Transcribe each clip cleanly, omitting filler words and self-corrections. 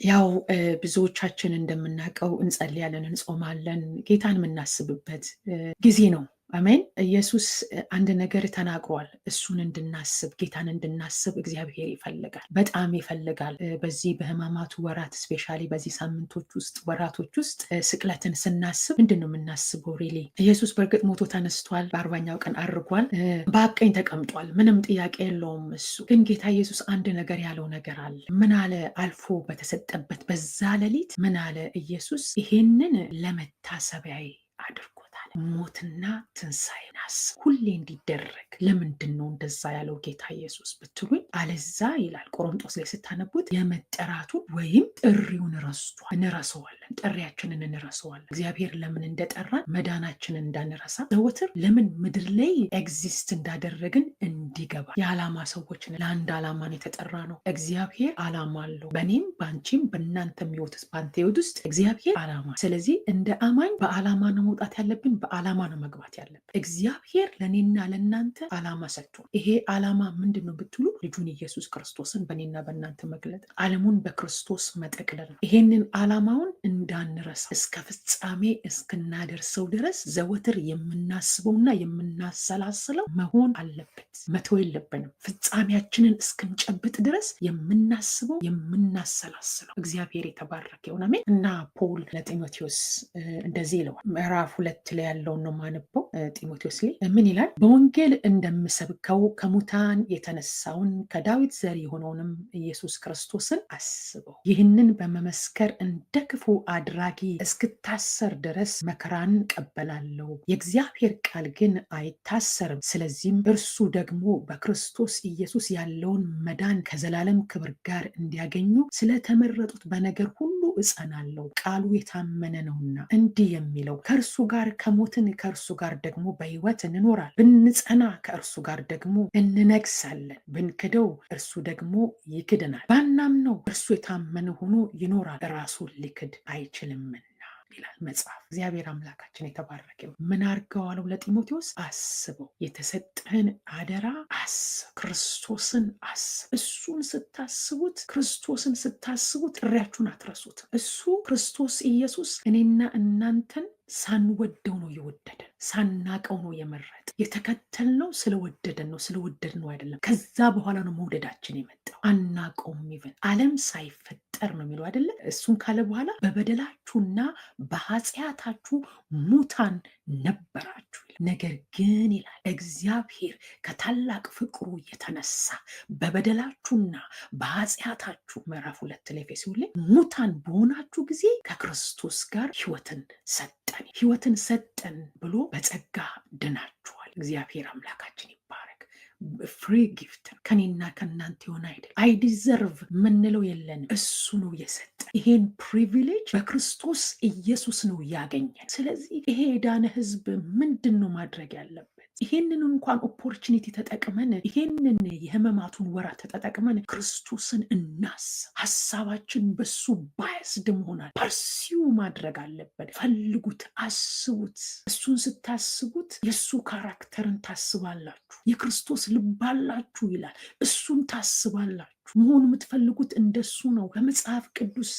ያው ብዙዎቻችን እንደምናውቀው እንጸልያለን፣ እንጾማለን፣ ጌታን የምናስብበት ጊዜ ነው። አሜን። ኢየሱስ አንድ ነገር ተናግሯል። እሱን እንድናስብ ጌታን እንድናስብ እግዚአብሔር ይፈልጋል፣ በጣም ይፈልጋል። በዚህ በሕማማቱ ወራት ስፔሻሊ በዚህ ሳምንቶች ውስጥ ወራቶች ውስጥ ስቅለትን ስናስብ ምንድን ነው የምናስበው? ሪሊ ኢየሱስ በእርግጥ ሞቶ ተነስቷል፣ በ40ኛው ቀን አርጓል፣ በአብ ቀኝ ተቀምጧል። ምንም ጥያቄ የለውም። እሱ ግን ጌታ ኢየሱስ አንድ ነገር ያለው ነገር አለ። ምን አለ? አልፎ በተሰጠበት በዛ ሌሊት ምን አለ ኢየሱስ? ይሄንን ለመታሰቢያዬ አድርጎታል። ሞትና ትንሣኤን አስብ፣ ሁሌ እንዲደረግ። ለምንድን ነው እንደዛ ያለው ጌታ ኢየሱስ ብትሉኝ፣ አለዛ ይላል ቆሮንጦስ ላይ ስታነቡት የመጠራቱን ወይም ጥሪውን ረስቷል። እንረሰዋለን፣ ጥሪያችንን እንረሰዋለን። እግዚአብሔር ለምን እንደጠራን መዳናችንን እንዳንረሳ ዘወትር ለምን ምድር ላይ ኤግዚስት እንዳደረግን እንዲገባ የዓላማ ሰዎች ነን። ለአንድ ዓላማን የተጠራ ነው። እግዚአብሔር ዓላማ አለው። በእኔም በአንቺም በእናንተም ሕይወት ውስጥ በአንተ ሕይወት ውስጥ እግዚአብሔር ዓላማ። ስለዚህ እንደ አማኝ በዓላማ ነው መውጣት ያለብን፣ በዓላማ ነው መግባት ያለብን። እግዚአብሔር ለእኔና ለእናንተ ዓላማ ሰጥቷል። ይሄ ዓላማ ምንድን ነው ብትሉ ልጁን ኢየሱስ ክርስቶስን በእኔና በእናንተ መግለጥ፣ ዓለሙን በክርስቶስ መጠቅለል። ይሄንን ዓላማውን እንዳንረሳ እስከ ፍጻሜ እስክናደርሰው ድረስ ዘወትር የምናስበውና የምናሰላስለው መሆን አለበት። መተው የለብንም። ፍጻሜያችንን እስክንጨብጥ ድረስ የምናስበው የምናሰላስለው። እግዚአብሔር የተባረከ ይሁን። አሜን። እና ፖል ለጢሞቴዎስ እንደዚህ ይለዋል። ምዕራፍ 2 ላይ ያለውን ነው ማነበው። ጢሞቴዎስ ላይ ምን ይላል? በወንጌል እንደምሰብከው ከሙታን የተነሳውን ከዳዊት ዘር የሆነውንም ኢየሱስ ክርስቶስን አስበው። ይህንን በመመስከር እንደ ክፉ አድራጊ እስክታሰር ድረስ መከራን ቀበላለሁ። የእግዚአብሔር ቃል ግን አይታሰርም። ስለዚህም እርሱ ደግሞ በክርስቶስ ኢየሱስ ያለውን መዳን ከዘላለም ክብር ጋር እንዲያገኙ ስለተመረጡት በነገር ሁሉ እጸናለሁ። ቃሉ የታመነ ነውና እንዲህ የሚለው ከእርሱ ጋር ከሞትን ከእርሱ ጋር ደግሞ በሕይወት እንኖራል። ብንጸና ከእርሱ ጋር ደግሞ እንነግሳለን። ብንክደው እርሱ ደግሞ ይክደናል። ባናምነው እርሱ የታመነ ሆኖ ይኖራል፣ ራሱን ሊክድ አይችልምና ይላል መጽሐፍ። እግዚአብሔር አምላካችን የተባረከ። ምን አድርገው አለው ለጢሞቴዎስ? አስበው፣ የተሰጠህን አደራ አስብ፣ ክርስቶስን አስብ። እሱን ስታስቡት፣ ክርስቶስን ስታስቡት ጥሪያችሁን አትረሱት። እሱ ክርስቶስ ኢየሱስ እኔና እናንተን ሳንወደው ነው የወደደን፣ ሳናቀው ነው የመረጠ። የተከተልነው ስለወደደን ነው፣ ስለወደድነው አይደለም። ከዛ በኋላ ነው መውደዳችን የመጣው። አናቀውም። ይበን ዓለም ሳይፈጠር ነው የሚለው አይደለ? እሱን ካለ በኋላ በበደላችሁና በኃጢአታችሁ ሙታን ነበራችሁ ይላል። ነገር ግን ይላል እግዚአብሔር ከታላቅ ፍቅሩ የተነሳ በበደላችሁና በኃጢአታችሁ ምዕራፍ 2 ላይ ኤፌሶን ላይ ሙታን በሆናችሁ ጊዜ ከክርስቶስ ጋር ሕይወትን ሰጠን ብሎ በጸጋ ድናችኋል። እግዚአብሔር አምላካችን ይባረክ። ፍሪ ጊፍት ከኔና ከእናንተ የሆነ አይደል። አይ ዲዘርቭ ምንለው የለንም። እሱ ነው የሰጠ። ይሄን ፕሪቪሌጅ በክርስቶስ ኢየሱስ ነው ያገኘን። ስለዚህ ይሄ የዳነ ሕዝብ ምንድን ነው ማድረግ ያለበት? ይሄንን እንኳን ኦፖርቹኒቲ ተጠቅመን ይሄንን የሕማማቱን ወራት ተጠቅመን ክርስቶስን እናስብ። ሀሳባችን በሱ ባያስድ መሆናል ፐርሲው ማድረግ አለበት። ፈልጉት፣ አስቡት። እሱን ስታስቡት የእሱ ካራክተርን ታስባላችሁ። የክርስቶስ ልብ አላችሁ ይላል። እሱን ታስባላችሁ። መሆን የምትፈልጉት እንደሱ ነው። በመጽሐፍ ቅዱስ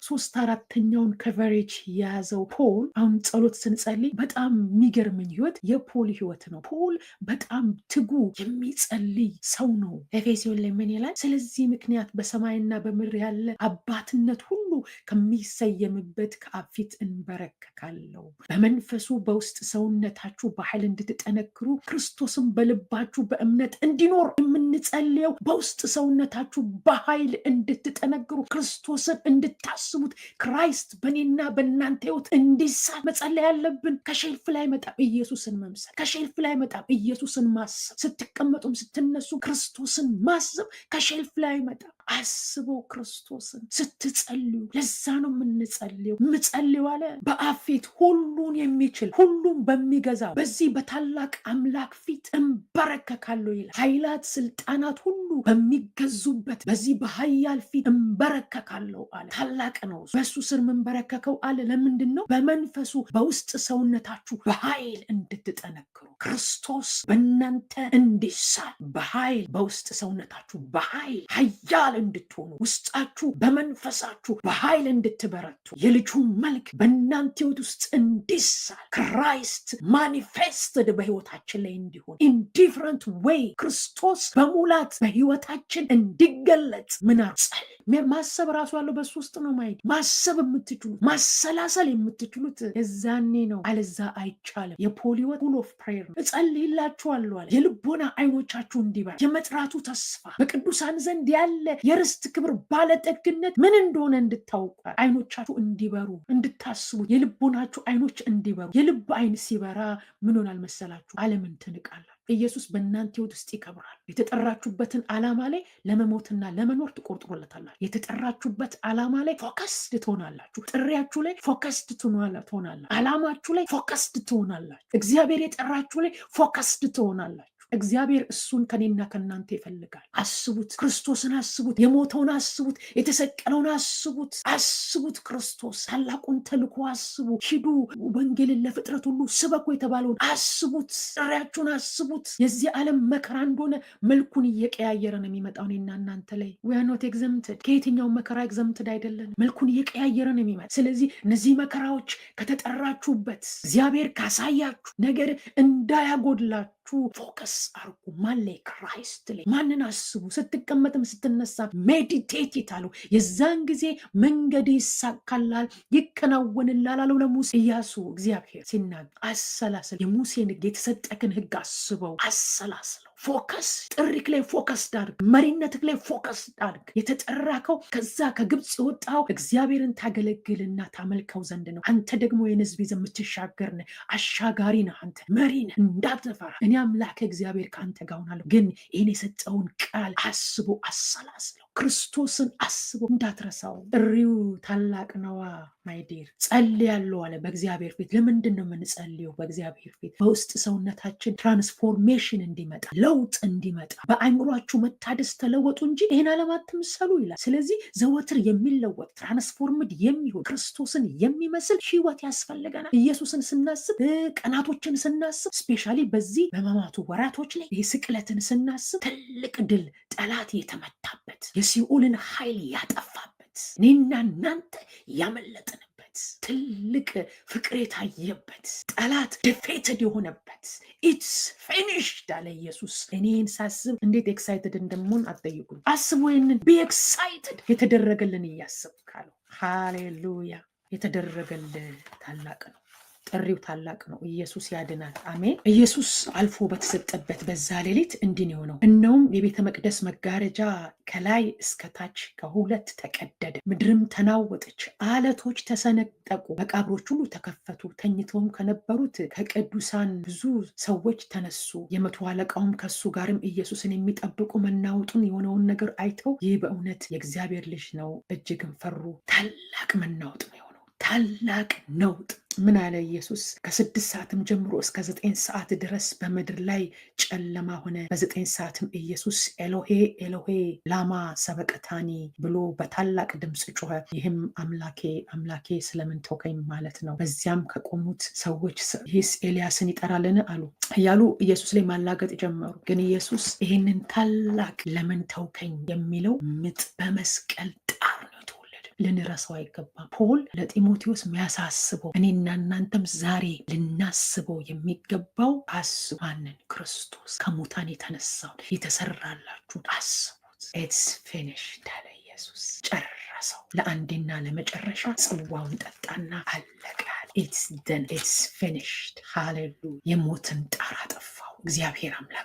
3/4ኛውን ከቨሬጅ የያዘው ፖል አሁን ጸሎት ስንጸልይ በጣም የሚገርመኝ ህይወት የፖል ህይወት ነው። ፖል በጣም ትጉ የሚጸልይ ሰው ነው። ኤፌሶን ላይ ምን ይላል? ስለዚህ ምክንያት በሰማይና በምድር ያለ አባትነት ሁሉ ከሚሰየምበት ከአብ ፊት እንበረከካለሁ። በመንፈሱ በውስጥ ሰውነታችሁ በኃይል እንድትጠነክሩ ክርስቶስም በልባችሁ በእምነት እንዲኖር የምንጸልየው በውስጥ ሰውነታችሁ በኃይል እንድትጠነክሩ ክርስቶስን እንድታስቡት ክራይስት በእኔና በእናንተ ህይወት እንዲሳል መጸለይ ያለብን። ከሼልፍ ላይ መጣም ኢየሱስን መምሰል፣ ከሼልፍ ላይ መጣም ኢየሱስን ማሰብ፣ ስትቀመጡም ስትነሱ ክርስቶስን ማሰብ ከሼልፍ ላይ መጣም። አስበው ክርስቶስን ስትጸልዩ። ለዛ ነው የምንጸልየው። ምጸልዩ አለ በአብ ፊት ሁሉን የሚችል ሁሉን በሚገዛው በዚህ በታላቅ አምላክ ፊት እንበረከካለሁ ይላል። ኃይላት ስልጣናት ሁሉ በሚገዙበት በዚህ በኃያል ፊት እንበረከካለሁ አለ። ታላቅ ነው። በሱ ስር የምንበረከከው አለ። ለምንድን ነው? በመንፈሱ በውስጥ ሰውነታችሁ በኃይል እንድትጠነክሩ ክርስቶስ በእናንተ እንዲሳል በኃይል በውስጥ ሰውነታችሁ በኃይል ኃያል ኃያል እንድትሆኑ ውስጣችሁ በመንፈሳችሁ በኃይል እንድትበረቱ የልጁ መልክ በእናንተ ሕይወት ውስጥ እንዲሳል ክራይስት ማኒፌስትድ በሕይወታችን ላይ እንዲሆን ኢንዲፍረንት ዌይ ክርስቶስ በሙላት በሕይወታችን እንዲገለጥ ምናርጸል ማሰብ ራሱ ያለው በሱ ውስጥ ነው። ማየት ማሰብ የምትችሉት ማሰላሰል የምትችሉት የዛኔ ነው። አለዛ አይቻልም። የፖል ሕይወት full of prayer ነው። እጸልይላችኋለሁ አለ የልቦና አይኖቻችሁ እንዲበራ የመጥራቱ ተስፋ በቅዱሳን ዘንድ ያለ የርስት ክብር ባለጠግነት ምን እንደሆነ እንድታውቁ አይኖቻችሁ እንዲበሩ እንድታስቡ የልቦናችሁ አይኖች እንዲበሩ። የልብ አይን ሲበራ ምን ሆናል መሰላችሁ? ዓለምን ትንቃላችሁ። ኢየሱስ በእናንተ ሕይወት ውስጥ ይከብራል። የተጠራችሁበትን ዓላማ ላይ ለመሞትና ለመኖር ትቆርጡለታላችሁ። የተጠራችሁበት ዓላማ ላይ ፎከስድ ትሆናላችሁ። ጥሪያችሁ ላይ ፎከስድ ትሆናላችሁ። ዓላማችሁ ላይ ፎከስድ ትሆናላችሁ። እግዚአብሔር የጠራችሁ ላይ ፎከስድ ትሆናላችሁ። እግዚአብሔር እሱን ከኔና ከእናንተ ይፈልጋል። አስቡት፣ ክርስቶስን አስቡት፣ የሞተውን አስቡት፣ የተሰቀለውን አስቡት። ክርስቶስ ታላቁን ተልኮ አስቡ። ሂዱ ወንጌልን ለፍጥረት ሁሉ ስበኩ የተባለውን አስቡት። ጥሪያችሁን አስቡት። የዚህ ዓለም መከራ እንደሆነ መልኩን እየቀያየረ ነው የሚመጣው እኔና እናንተ ላይ። we are not exempted። ከየትኛው መከራ ኤግዘምትድ አይደለን። መልኩን እየቀያየረ ነው የሚመጣ። ስለዚህ እነዚህ መከራዎች ከተጠራችሁበት እግዚአብሔር ካሳያችሁ ነገር እንዳያጎድላችሁ ፎከስ አርጉ። ማን ላይ? ክራይስት ላይ። ማንን አስቡ? ስትቀመጥም ስትነሳ ሜዲቴት ይታሉ። የዛን ጊዜ መንገድ ይሳካላል፣ ይከናወንላል አለው ለሙሴ። ኢያሱ እግዚአብሔር ሲናገር አሰላስል። የሙሴን ሕግ የተሰጠክን ሕግ አስበው፣ አሰላስለው። ፎከስ ጥሪክ ላይ ፎከስ ዳርግ። መሪነትክ ላይ ፎከስ ዳርግ። የተጠራከው ከዛ ከግብፅ የወጣው እግዚአብሔርን ታገለግልና ታመልከው ዘንድ ነው። አንተ ደግሞ የሕዝብ ይዘህ የምትሻገር ነህ። አሻጋሪ ነህ። አንተ መሪ ነህ። እንዳትፈራ። እኔ አምላክ እግዚአብሔር ከአንተ ጋር ሆናለሁ። ግን ይህን የሰጠውን ቃል አስቦ አሰላስለው። ክርስቶስን አስቦ እንዳትረሳው። ጥሪው ታላቅ ነዋ። ማይዴር ጸልያለሁ አለ በእግዚአብሔር ፊት። ለምንድን ነው የምንጸልየው? በእግዚአብሔር ፊት በውስጥ ሰውነታችን ትራንስፎርሜሽን እንዲመጣ፣ ለውጥ እንዲመጣ። በአእምሯችሁ መታደስ ተለወጡ እንጂ ይህን ዓለም አትምሰሉ ይላል። ስለዚህ ዘወትር የሚለወጥ ትራንስፎርምድ የሚሆን ክርስቶስን የሚመስል ሕይወት ያስፈልገናል። ኢየሱስን ስናስብ፣ ቀናቶችን ስናስብ፣ ስፔሻሊ በዚህ በሕማማቱ ወራቶች ላይ የስቅለትን ስናስብ ትልቅ ድል ጠላት የተመታበት የሲኦልን ኃይል ያጠፋበት እኔና እናንተ ያመለጥንበት ትልቅ ፍቅር የታየበት ጠላት ዲፌትድ የሆነበት ኢትስ ፊኒሽድ አለ ኢየሱስ። እኔን ሳስብ እንዴት ኤክሳይትድ እንደምሆን አትጠይቁኝ። አስቡ። ይህንን ቢ ኤክሳይትድ የተደረገልን እያሰብካለሁ። ሃሌሉያ። የተደረገልን ታላቅ ነው። ጥሪው ታላቅ ነው። ኢየሱስ ያድናል። አሜን። ኢየሱስ አልፎ በተሰጠበት በዛ ሌሊት እንዲህ ነው የሆነው። እነሆም የቤተ መቅደስ መጋረጃ ከላይ እስከ ታች ከሁለት ተቀደደ፣ ምድርም ተናወጠች፣ አለቶች ተሰነጠቁ፣ መቃብሮች ሁሉ ተከፈቱ። ተኝተውም ከነበሩት ከቅዱሳን ብዙ ሰዎች ተነሱ። የመቶ አለቃውም ከሱ ጋርም ኢየሱስን የሚጠብቁ መናወጡን የሆነውን ነገር አይተው ይህ በእውነት የእግዚአብሔር ልጅ ነው፣ እጅግም ፈሩ። ታላቅ መናወጥ ነው የሆነው። ታላቅ ነውጥ። ምን አለ ኢየሱስ? ከ6 ሰዓትም ጀምሮ እስከ 9 ሰዓት ድረስ በምድር ላይ ጨለማ ሆነ። በ9 ሰዓትም ኢየሱስ ኤሎሄ ኤሎሄ ላማ ሰበቅታኒ ብሎ በታላቅ ድምፅ ጮኸ። ይህም አምላኬ አምላኬ ስለምን ተውከኝ ማለት ነው። በዚያም ከቆሙት ሰዎች ይህስ ኤልያስን ይጠራልን አሉ እያሉ ኢየሱስ ላይ ማላገጥ ጀመሩ። ግን ኢየሱስ ይህንን ታላቅ ለምን ተውከኝ የሚለው ምጥ በመስቀል ጣር ነው። ልንረሳው አይገባም። ፖል ለጢሞቴዎስ የሚያሳስበው እኔና እናንተም ዛሬ ልናስበው የሚገባው አስቡ። ማንን? ክርስቶስ ከሙታን የተነሳውን የተሰራላችሁን አስቡት። ኢትስ ፊኒሽድ አለ ኢየሱስ። ጨረሰው። ለአንዴና ለመጨረሻ ጽዋውን ጠጣና አለቀ። ኢትስ ደን፣ ኢትስ ፊኒሽድ። ሃሌሉያ። የሞትን ጣር አጠፋው እግዚአብሔር አምላክ።